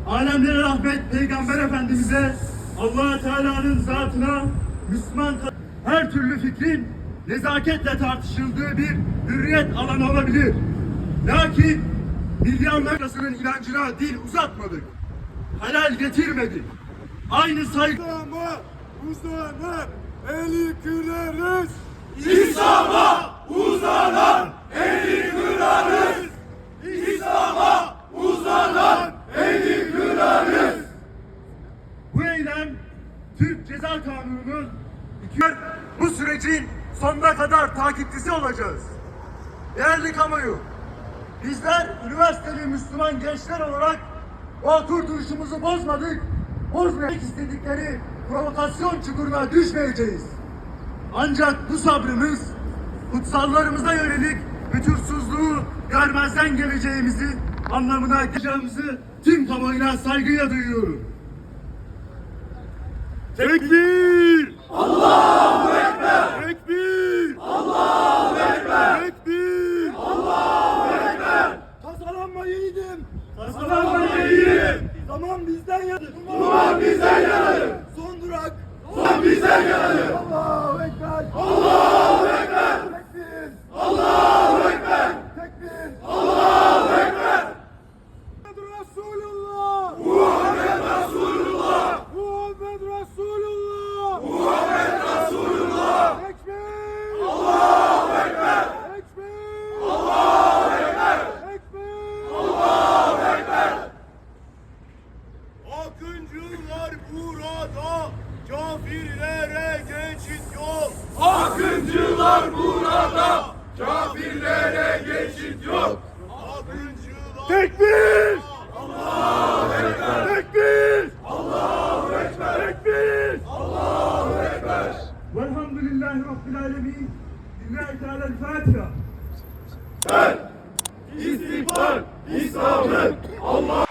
alemlere rahmet Peygamber Efendimiz'e, Allah Teala'nın zatına, Müslüman her türlü fikrin nezaketle tartışıldığı bir hürriyet alanı olabilir. Lakin milyarlarcasının inancına dil uzatmadık. Halal getirmedik. Aynı saygı uzanan eli kırarız. İslam'a uzanan eli kırarız. İslam'a uzanan eli kırarız. Bu eylem Türk Ceza Kanunu'nun bu sürecin sonuna kadar takipçisi olacağız. Değerli kamuoyu, bizler üniversiteli Müslüman gençler olarak o otur duruşumuzu bozmadık, bozmamak istedikleri provokasyon çukuruna düşmeyeceğiz. Ancak bu sabrımız kutsallarımıza yönelik fütursuzluğu görmezden geleceğimizi anlamına geleceğimizi tüm kamuoyuna saygıyla duyuyorum. Tekbir! Allahu Ekber! Tekbir! Allahu Ekber! Tekbir! Allahu Ekber! Tasalanma yiğidim! Tasalanma yiğidim! Zaman bizden yana! Duman bizden yanadır! Son durak! Son bizden yanadır! Allahu Ekber! Allahu Ekber! Tekbir! Allahu Ekber! Tekbir! Allahu Ekber! Muhammed Resulullah! Muhammed Resulullah! Muhammed Resulullah! Muhammed Resulullah! Tekbir! Allahu Ekber! Tekbir! Allahu Ekber! Tekbir! Allahu Ekber! Akıncılar burada, kafirlere geçit yok. Akıncılar burada, kafirlere geçit yok. Akıncılar... Tekbir! Allahu Ekber! Tekbir! Allahu Ekber! Tekbir! Allahu Ekber! Velhamdülillahi Rabbil Alemin. Lillahi Teala'l-Fatiha. Ben, İstiklal, İslam'ın Allah